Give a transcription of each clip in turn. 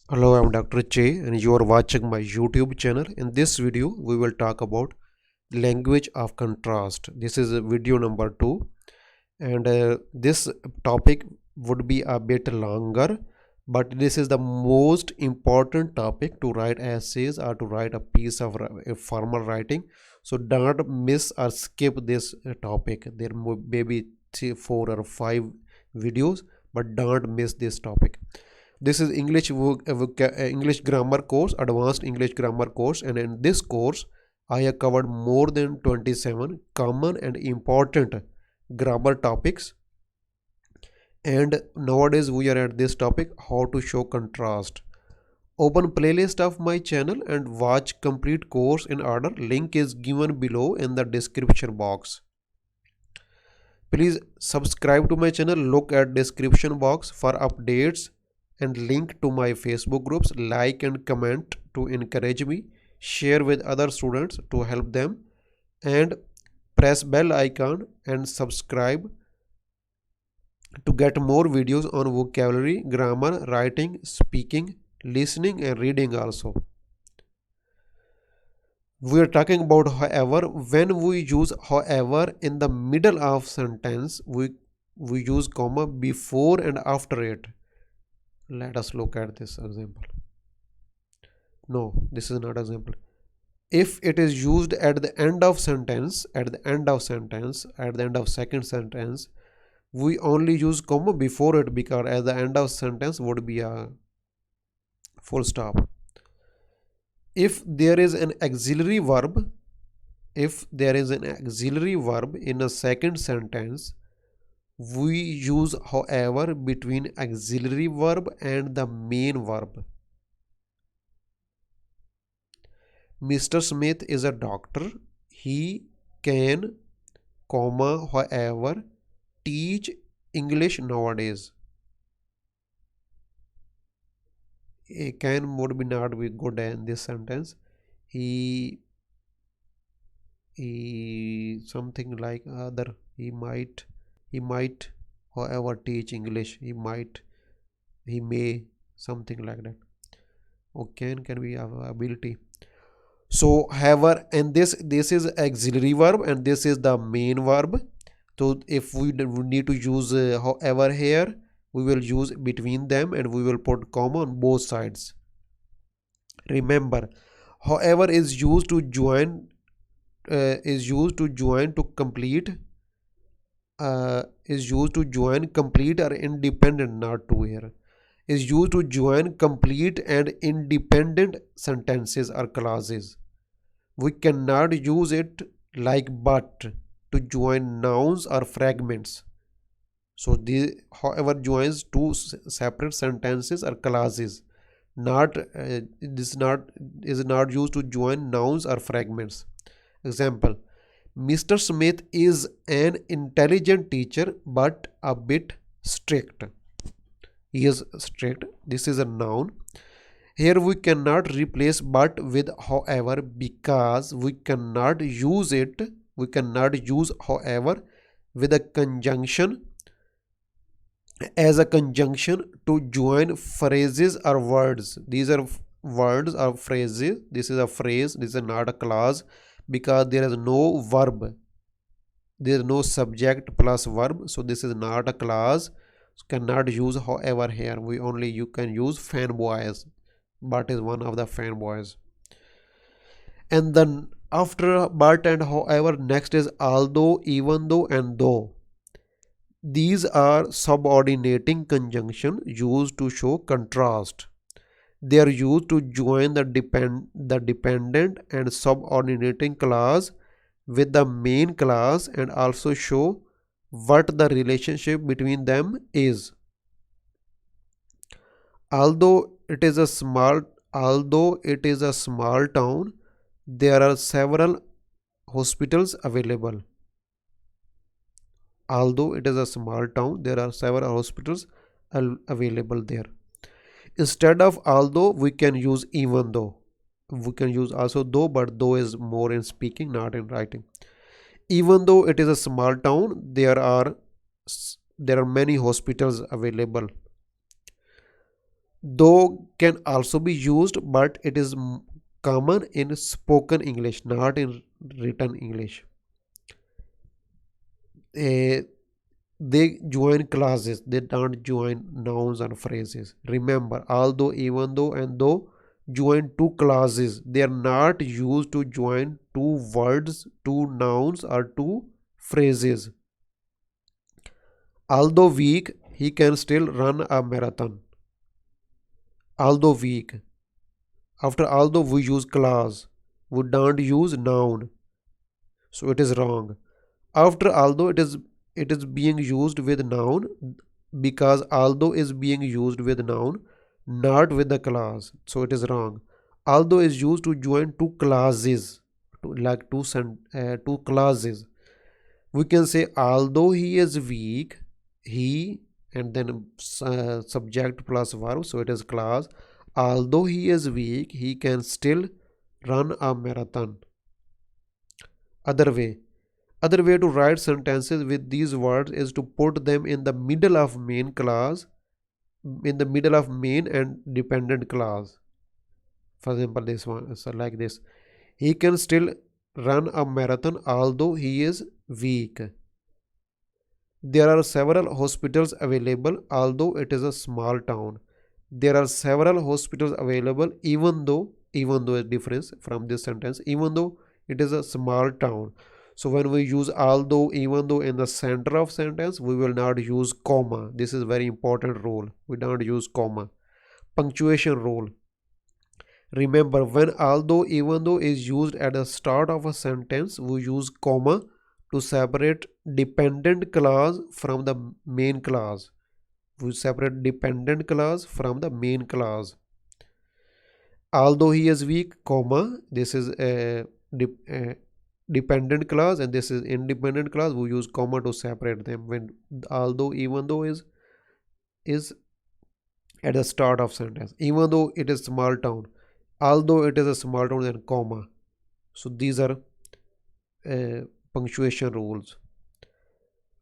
Hello, I'm Dr. Che and you are watching my YouTube channel. In this video, we will talk about language of contrast. This is video number 2 and this topic would be a bit longer, but this is the most important topic to write essays or to write a piece of formal writing. So don't miss or skip this topic. There may be 4 or 5 videos, but don't miss this topic. This is English grammar course, advanced English grammar course, and in this course I have covered more than 27 common and important grammar topics. And nowadays we are at this topic, how to show contrast. Open playlist of my channel and watch complete course in order. Link is given below in the description box. Please subscribe to my channel, look at description box for updates and link to my Facebook groups. Like and comment to encourage me, share with other students to help them, and press bell icon and subscribe to get more videos on vocabulary, grammar, writing, speaking, listening and reading also. We are talking about however. When we use however in the middle of sentence, we use comma before and after it. Let us look at this example. No, this is not example. If it is used at the end of sentence, at the end of second sentence, we only use comma before it, because at the end of sentence would be a full stop. If there is an auxiliary verb, in a second sentence, we use however between auxiliary verb and the main verb. Mr. Smith is a doctor. He can, comma, however, teach English nowadays. A can would be not be good in this sentence. He something like other. He might, however, teach English. He may, something like that. Or can be ability. So however, and this is auxiliary verb and this is the main verb. So if we need to use however here, we will use between them and we will put comma on both sides. Remember, however is used to join to complete or independent, not to here, is used to join complete and independent sentences or clauses. We cannot use it like but to join nouns or fragments. So the however joins two separate sentences or clauses. This is not used to join nouns or fragments. Example: Mr. Smith is an intelligent teacher but a bit strict. He is strict. This is a noun. Here we cannot replace but with however, because we cannot use however with a conjunction as a conjunction to join phrases or words. These are words or phrases. This is a phrase. This is not a clause, because there is no verb. There is no subject plus verb. So this is not a clause. Cannot use however here. You can use fanboys. But is one of the fanboys. And then after but and however, next is although, even though and though. These are subordinating conjunction used to show contrast. They are used to join the dependent and subordinating clause with the main clause and also show what the relationship between them is. Although it is a small town, there are several hospitals available. Although it is a small town, there are several hospitals available there. Instead of although, we can use even though. We can use also though, but though is more in speaking, not in writing. Even though it is a small town, there are many hospitals available. Though can also be used, but it is common in spoken English, not in written English. Eh, they join clauses, they don't join nouns and phrases. Remember, although, even though, and though join two clauses. They are not used to join two words, two nouns, or two phrases. Although weak, he can still run a marathon. Although weak. After although we use clause, we don't use noun, so it is wrong. After although, it is being used with noun, because although is being used with noun, not with the clause, so it is wrong. Although is used to join two clauses, like two clauses. We can say although he is weak, he, and then subject plus verb, so it is clause. Although he is weak, he can still run a marathon. Other way. Other way to write sentences with these words is to put them in the middle of main clause, in the middle of main and dependent clause. For example, this one, so like this: he can still run a marathon although he is weak. There are several hospitals available although it is a small town. There are several hospitals available even though a difference from this sentence, even though it is a small town. So when we use although, even though in the center of sentence, we will not use comma. This is very important rule. We don't use comma. Punctuation rule. Remember, when although, even though is used at the start of a sentence, we use comma to separate dependent clause from the main clause. We separate dependent clause from the main clause. Although he is weak, comma, this is a dependent clause and this is independent clause. We use comma to separate them. When although, even though is at the start of sentence, even though it is small town, although it is a small town, then comma. So these are punctuation rules.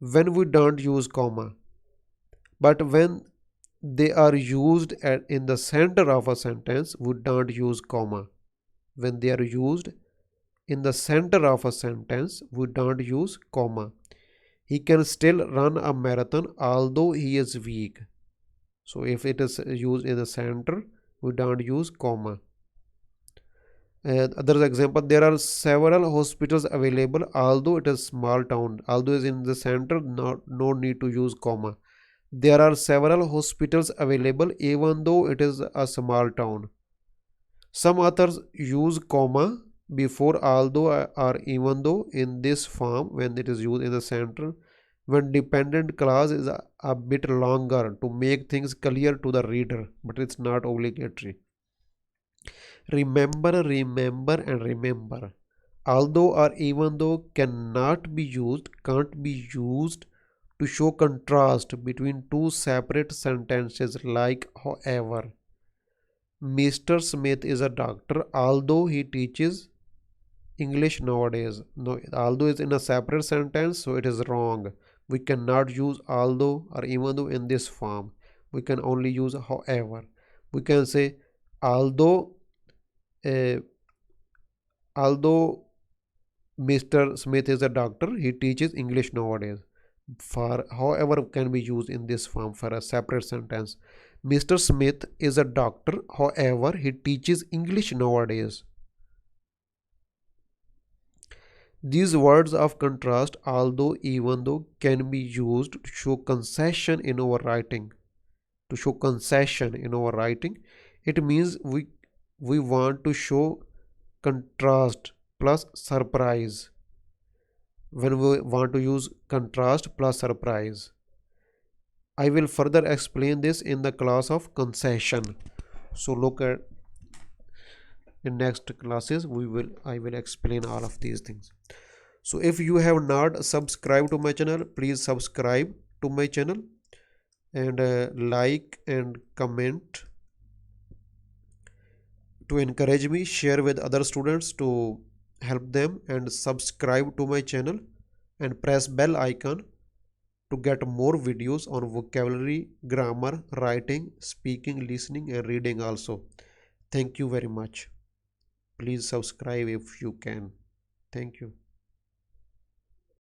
When we don't use comma, but when they are used in the center of a sentence, we don't use comma. When they are used in the center of a sentence, we don't use comma. He can still run a marathon although he is weak. So if it is used in the center, we don't use comma. Other example, there are several hospitals available although it is small town. Although is in the center, no need to use comma. There are several hospitals available even though it is a small town. Some authors use comma before although or even though in this form when it is used in the center, when dependent clause is a bit longer to make things clear to the reader, but it's not obligatory. Remember, remember, and remember. Although or even though can't be used to show contrast between two separate sentences like however. Mr. Smith is a doctor although he teaches English nowadays. No, although is in a separate sentence, so it is wrong. We cannot use although or even though in this form. We can only use however. We can say although uh, although Mr. Smith is a doctor, he teaches English nowadays. For however can be used in this form for a separate sentence. Mr. Smith is a doctor, however, he teaches English nowadays. These words of contrast, although, even though, can be used to show concession in our writing. To show concession in our writing, it means we want to show contrast plus surprise. When we want to use contrast plus surprise, I will further explain this in the class of concession. So look at in next classes I will explain all of these things. So if you have not subscribed to my channel, please subscribe to my channel and like and comment to encourage me. Share with other students to help them, and subscribe to my channel and press bell icon to get more videos on vocabulary, grammar, writing, speaking, listening and reading also. Thank you very much. Please subscribe if you can. Thank you.